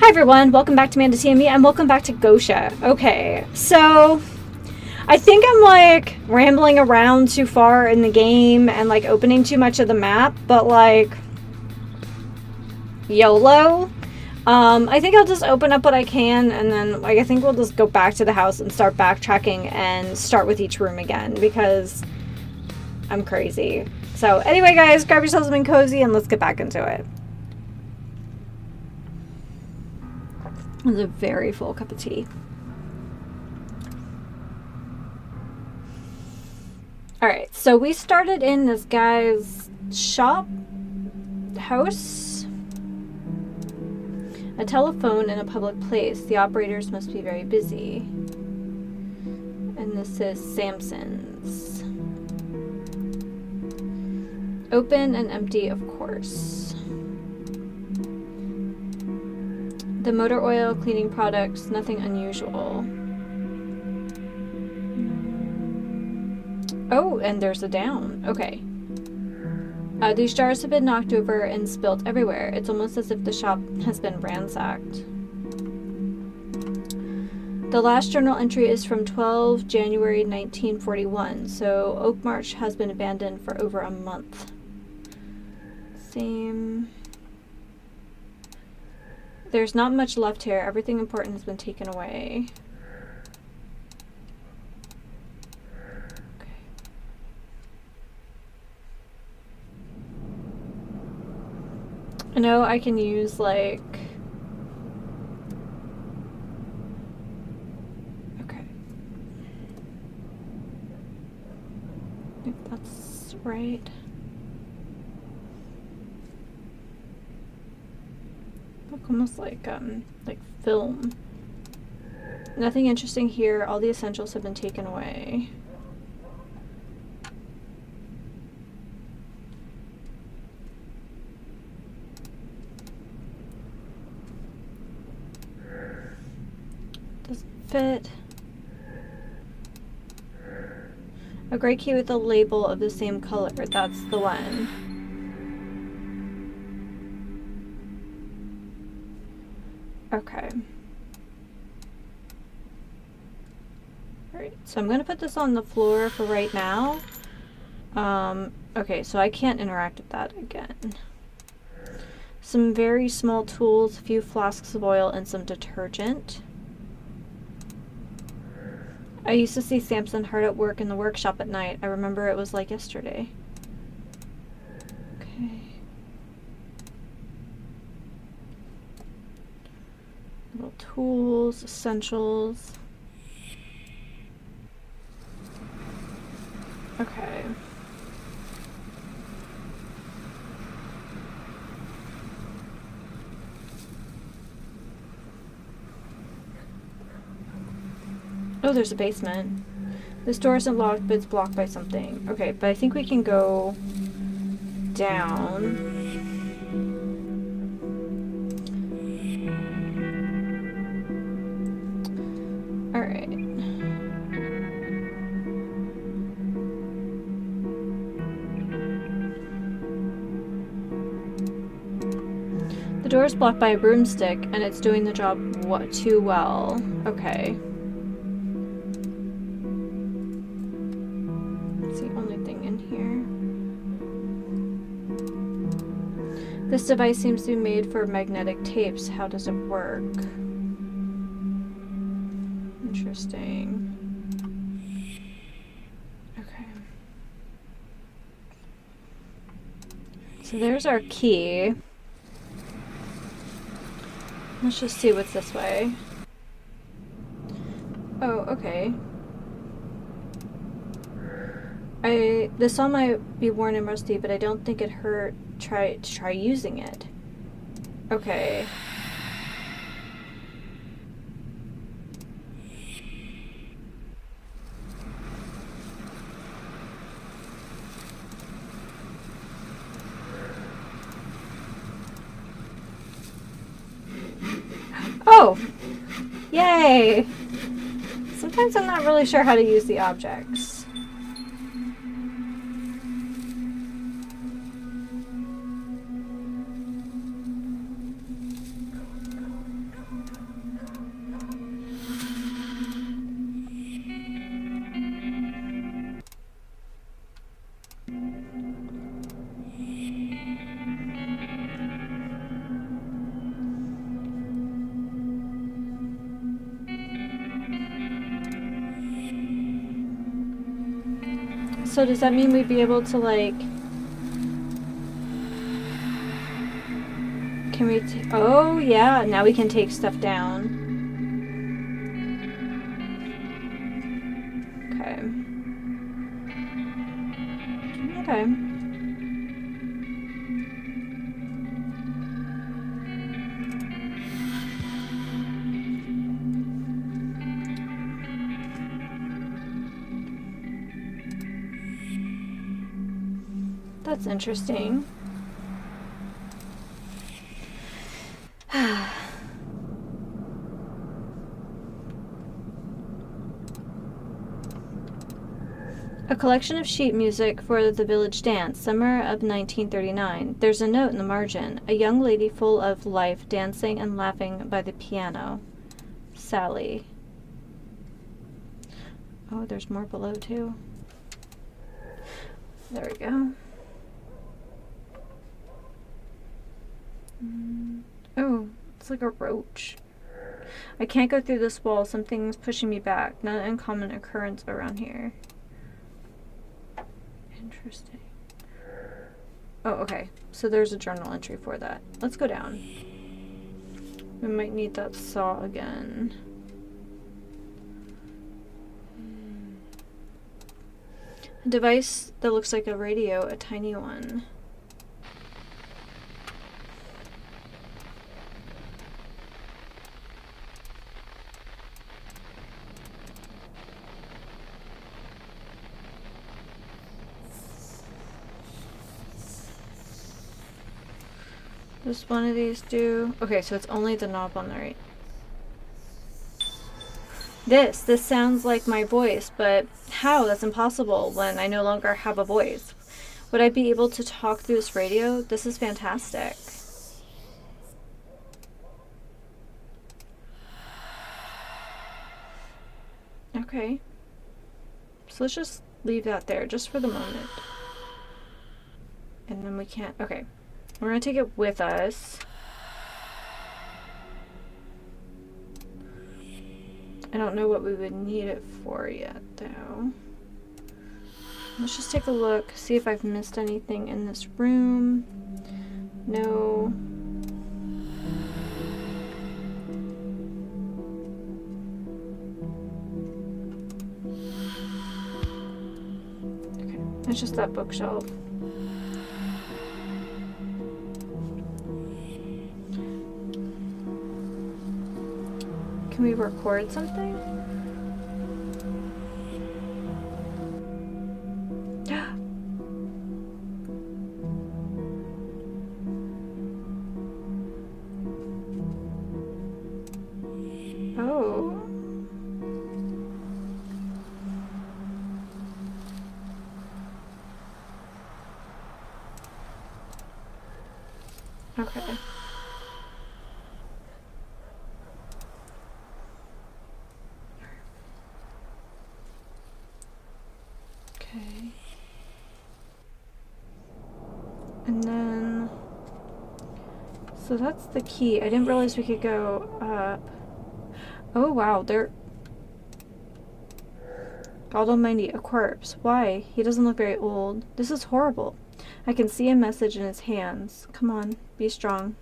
Hi everyone, welcome back to Manda TME and welcome back to Goetia. Okay, so I think I'm like rambling around too far in the game and like opening too much of the map, but like YOLO. I think I'll just open up what I can and then like I think we'll just go back to the house and start backtracking and start with each room again because I'm crazy. So anyway guys, grab yourselves something cozy and let's get back into it. It's a very full cup of tea. Alright, so we started in this guy's house. A telephone in a public place. The operators must be very busy. And this is Samson's. Open and empty, of course. The motor oil, cleaning products, nothing unusual. Oh, and there's a down. Okay. These jars have been knocked over and spilt everywhere. It's almost as if the shop has been ransacked. The last journal entry is from 12 January 1941, so Oak March has been abandoned for over a month. Same. There's not much left here. Everything important has been taken away. Okay. I know I can use like... Okay. I think that's right. Look, almost like film. Nothing interesting here. All the essentials have been taken away. Doesn't fit. A gray key with a label of the same color. That's the one. Okay. Alright, so I'm going to put this on the floor for right now. Okay, so I can't interact with that again. Some very small tools, a few flasks of oil, and some detergent. I used to see Samson hard at work in the workshop at night. I remember it was like yesterday. Okay. Little tools, essentials. Okay. Oh, there's a basement. This door isn't locked, but it's blocked by something. Okay, but I think we can go down. Alright. The door is blocked by a broomstick, and it's doing the job too well. Okay. It's the only thing in here. This device seems to be made for magnetic tapes. How does it work? Interesting. Okay. So there's our key. Let's just see what's this way. Oh, okay. This saw might be worn and rusty, but I don't think it hurt to try using it. Okay. Oh! Yay! Sometimes I'm not really sure how to use the objects. So does that mean we'd be able to, like... Can we... Oh, yeah. Now we can take stuff down. Okay. Okay. That's interesting. A collection of sheet music for the village dance, summer of 1939. There's a note in the margin. A young lady full of life dancing and laughing by the piano. Sally. Oh, there's more below too. There we go. Oh, it's like a roach. I can't go through this wall. Something's pushing me back. Not an uncommon occurrence around here. Interesting. Oh, okay. So there's a journal entry for that. Let's go down. We might need that saw again. A device that looks like a radio, a tiny one. Does one of these do... Okay, so it's only the knob on the right. This sounds like my voice, but how? That's impossible when I no longer have a voice. Would I be able to talk through this radio? This is fantastic. Okay. So let's just leave that there, just for the moment. And then we can't... Okay. We're gonna take it with us. I don't know what we would need it for yet, though. Let's just take a look, see if I've missed anything in this room. No. Okay, it's just that bookshelf. Can we record something? Oh. Okay. Okay. And then, so that's the key. I didn't realize we could go up. Oh wow, there. God almighty, a corpse. Why? He doesn't look very old. This is horrible. I can see a message in his hands. Come on, be strong.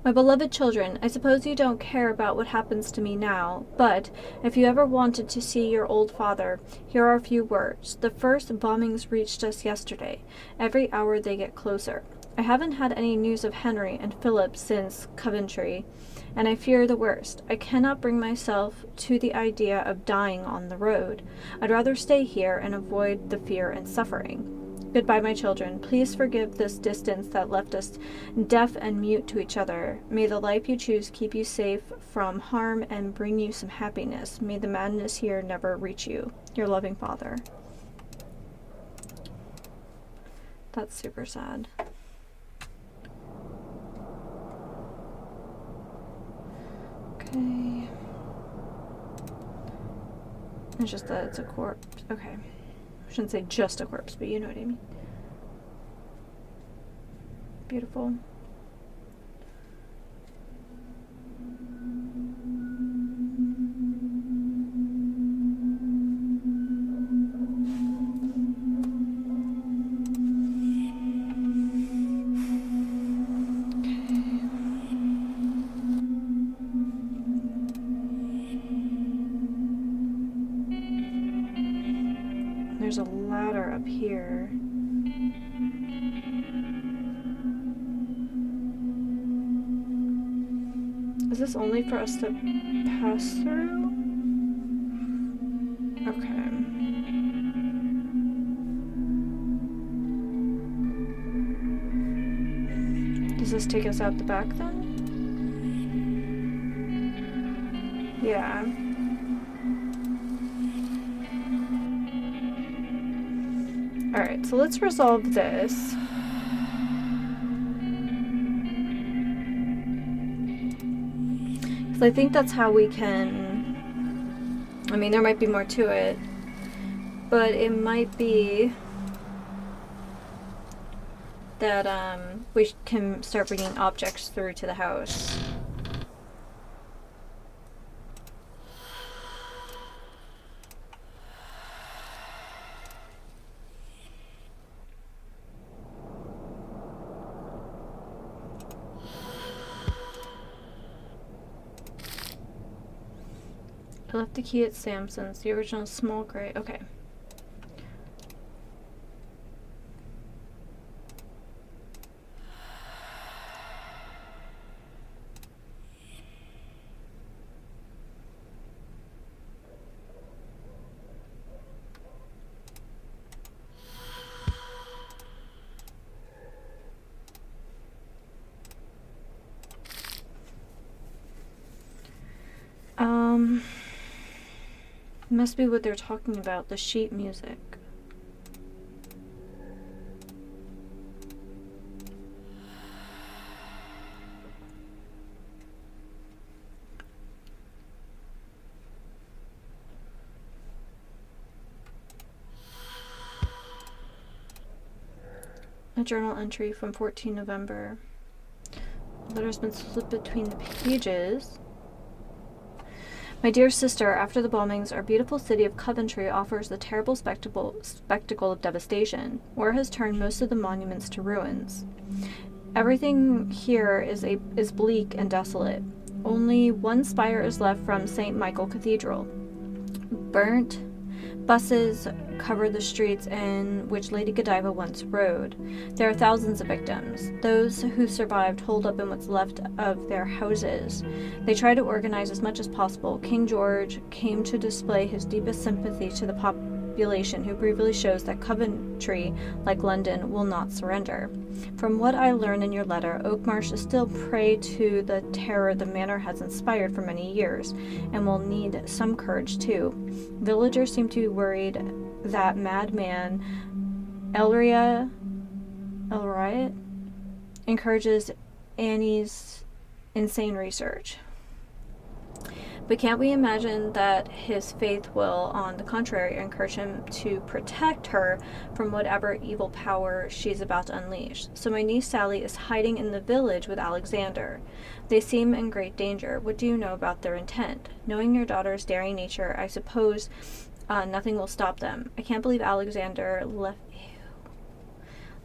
My beloved children, I suppose you don't care about what happens to me now, but if you ever wanted to see your old father, here are a few words. The first bombings reached us yesterday. Every hour they get closer. I haven't had any news of Henry and Philip since Coventry, and I fear the worst. I cannot bring myself to the idea of dying on the road. I'd rather stay here and avoid the fear and suffering. Goodbye, my children. Please forgive this distance that left us deaf and mute to each other. May the life you choose keep you safe from harm and bring you some happiness. May the madness here never reach you. Your loving father. That's super sad. Okay. It's just that it's a corpse. Okay. I shouldn't say just a corpse, but you know what I mean. Beautiful. There's a ladder up here. Is this only for us to pass through? Okay. Does this take us out the back then? Yeah. Alright, so let's resolve this. Because I think that's how we can... I mean, there might be more to it. But it might be that we can start bringing objects through to the house. I left the key at Samson's, the original small gray. Okay. Must be what they're talking about, the sheet music. A journal entry from 14 November. The letter's been slipped between the pages. My dear sister, after the bombings, our beautiful city of Coventry offers the terrible spectacle of devastation. War has turned most of the monuments to ruins. Everything here is bleak and desolate. Only one spire is left from St. Michael Cathedral. Burnt buses cover the streets in which Lady Godiva once rode. There are thousands of victims. Those who survived holed up in what's left of their houses. They try to organize as much as possible. King George came to display his deepest sympathy to the population, who briefly shows that Coventry, like London, will not surrender. From what I learn in your letter, Oakmarsh is still prey to the terror the manor has inspired for many years, and will need some courage too. Villagers seem to be worried that madman Elriot encourages Annie's insane research. But can't we imagine that his faith will, on the contrary, encourage him to protect her from whatever evil power she's about to unleash? So my niece Sally is hiding in the village with Alexander. They seem in great danger. What do you know about their intent? Knowing your daughter's daring nature, I suppose nothing will stop them. I can't believe Alexander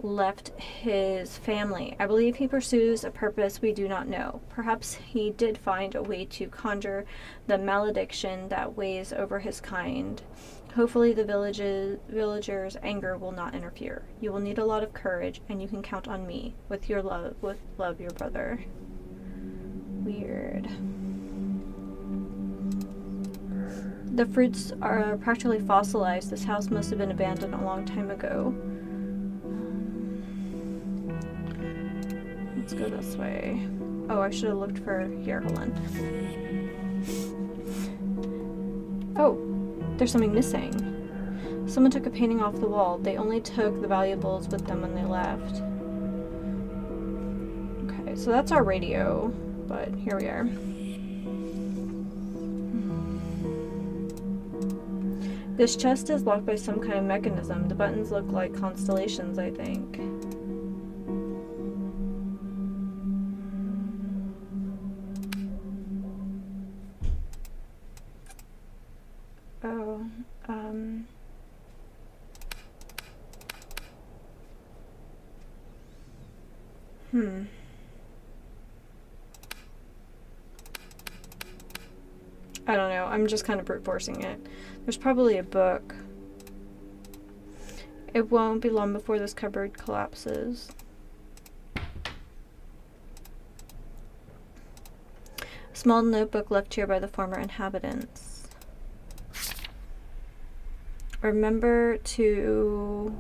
left his family. I believe he pursues a purpose we do not know. Perhaps he did find a way to conjure the malediction that weighs over his kind. Hopefully the villagers' anger will not interfere. You will need a lot of courage, and you can count on me. With love, your brother. Weird. The fruits are practically fossilized. This house must have been abandoned a long time ago. Let's go this way. Oh, I should have looked for... Here, hold on. Oh, there's something missing. Someone took a painting off the wall. They only took the valuables with them when they left. Okay, so that's our radio, but here we are. This chest is locked by some kind of mechanism. The buttons look like constellations, I think. Oh, I don't know. I'm just kind of brute forcing it. There's probably a book. It won't be long before this cupboard collapses. A small notebook left here by the former inhabitants. Remember to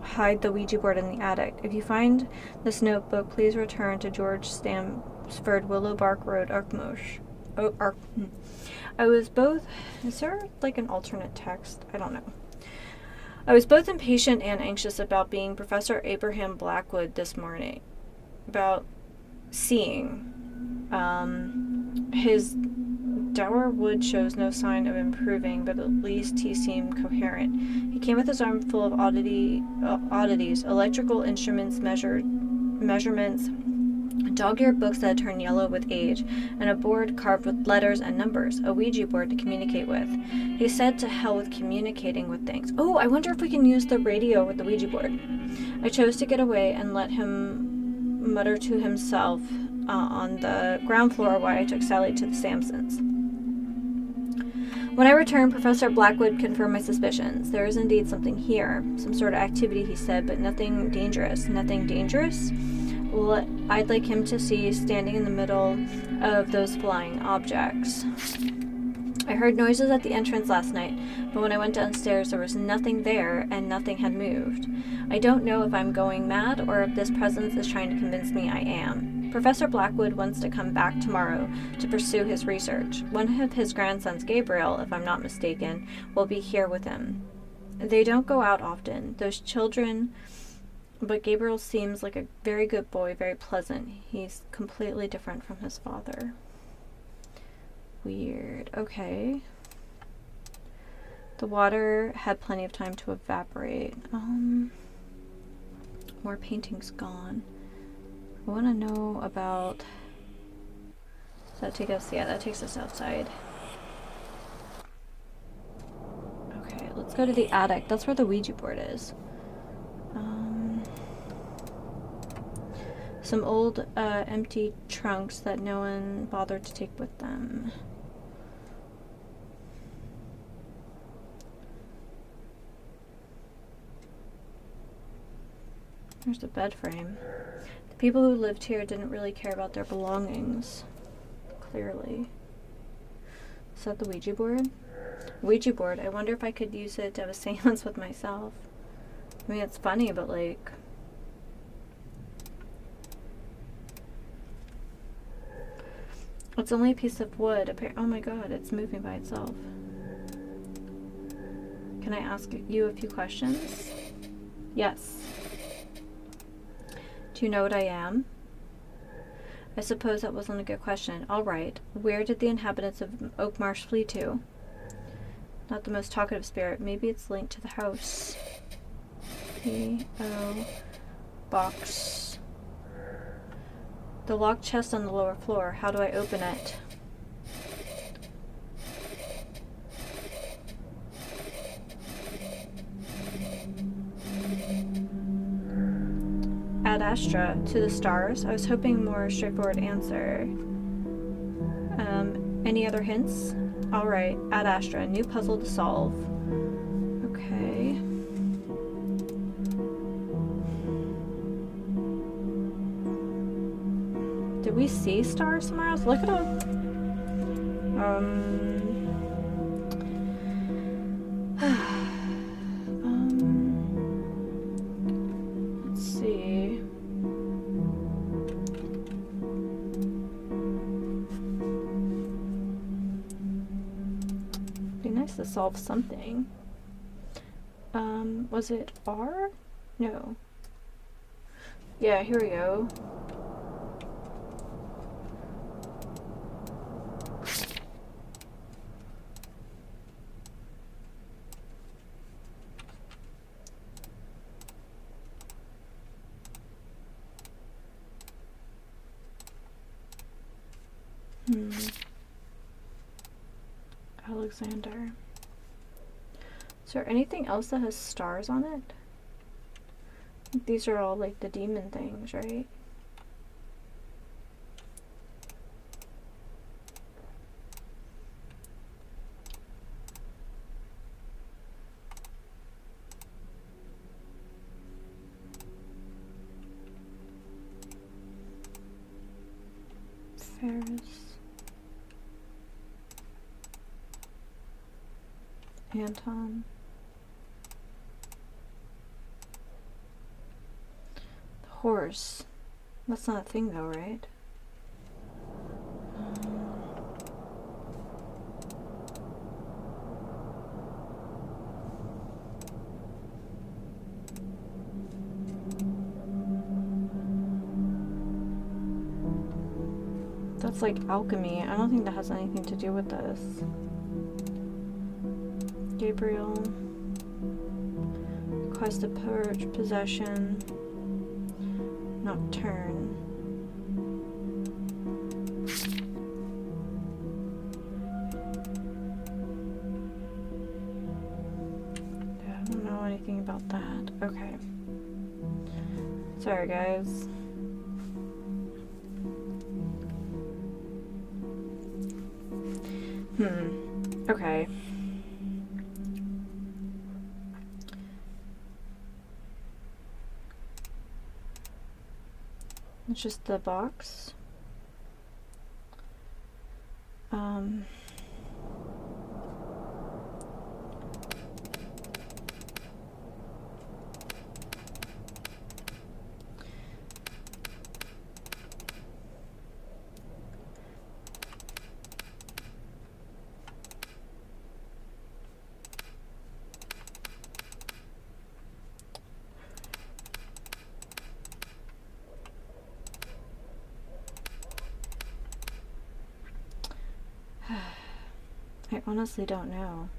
hide the Ouija board in the attic. If you find this notebook, please return to George Stamford, Willow Bark Road, Arkmosh. I was both... Is there, like, an alternate text? I don't know. I was both impatient and anxious about being Professor Abraham Blackwood this morning. About seeing. His dour wood shows no sign of improving, but at least he seemed coherent. He came with his arm full of oddities, electrical instruments, measurements, dog-eared books that had turned yellow with age, and a board carved with letters and numbers, a Ouija board to communicate with. He said to hell with communicating with things. Oh, I wonder if we can use the radio with the Ouija board. I chose to get away and let him mutter to himself on the ground floor while I took Sally to the Sampsons. When I returned, Professor Blackwood confirmed my suspicions. There is indeed something here. Some sort of activity, he said, but nothing dangerous. Nothing dangerous? Well, I'd like him to see standing in the middle of those flying objects. I heard noises at the entrance last night, but when I went downstairs there was nothing there and nothing had moved. I don't know if I'm going mad or if this presence is trying to convince me I am. Professor Blackwood wants to come back tomorrow to pursue his research. One of his grandsons, Gabriel, if I'm not mistaken, will be here with him. They don't go out often, those children, but Gabriel seems like a very good boy, very pleasant. He's completely different from his father. Weird. Okay. The water had plenty of time to evaporate. More paintings gone. I want to know about... Does that take us? Yeah, that takes us outside. Okay, let's go to the attic. That's where the Ouija board is. Some old, empty trunks that no one bothered to take with them. There's the bed frame. The people who lived here didn't really care about their belongings. Clearly. Is that the Ouija board? Ouija board. I wonder if I could use it to have a seance with myself. I mean, it's funny, but like... It's only a piece of wood. Oh my god, it's moving by itself. Can I ask you a few questions? Yes. Do you know what I am? I suppose that wasn't a good question. All right. Where did the inhabitants of Oakmarsh flee to? Not the most talkative spirit. Maybe it's linked to the house. P.O. Box. The locked chest on the lower floor. How do I open it? Ad Astra, to the stars. I was hoping more straightforward answer. Any other hints? Alright, Ad Astra, new puzzle to solve. Okay. Did we see stars somewhere else? Look it up. Let's see. Be nice to solve something. Was it R? No. Yeah, here we go. Alexander. Is there anything else that has stars on it? I think these are all like the demon things, right? Ferris. Anton. The horse. That's not a thing though, right? That's like alchemy. I don't think that has anything to do with this. Gabriel. Quest to purge possession. Nocturne. Yeah, I don't know anything about that. Okay. Sorry, guys. Okay. It's just the box. I honestly don't know.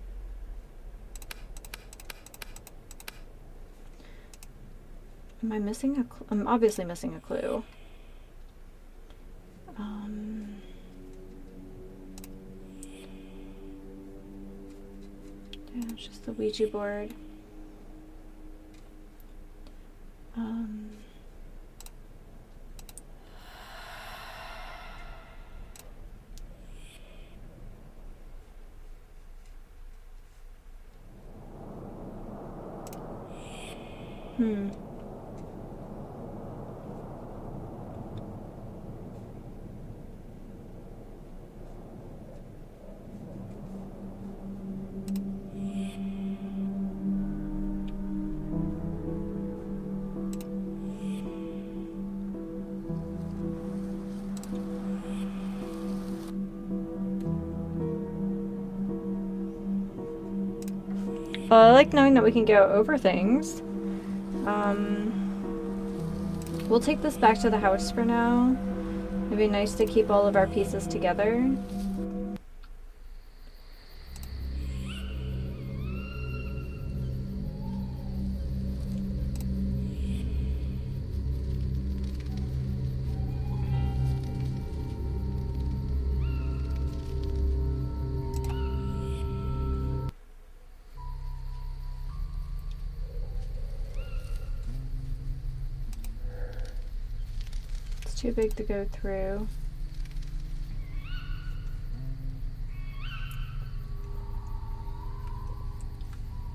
Am I missing a clue? I'm obviously missing a clue. Yeah, it's just the Ouija board. I like knowing that we can go over things. We'll take this back to the house for now. It'd be nice to keep all of our pieces together. Too big to go through.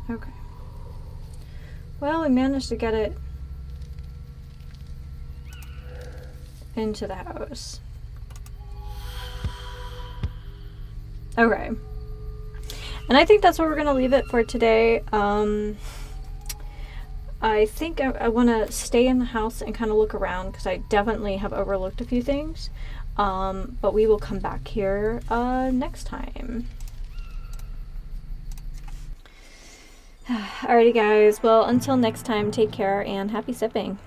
Okay. Well, we managed to get it into the house. Okay. And I think that's where we're going to leave it for today. I think I want to stay in the house and kind of look around because I definitely have overlooked a few things. But we will come back here next time. Alrighty guys, well until next time, take care and happy sipping.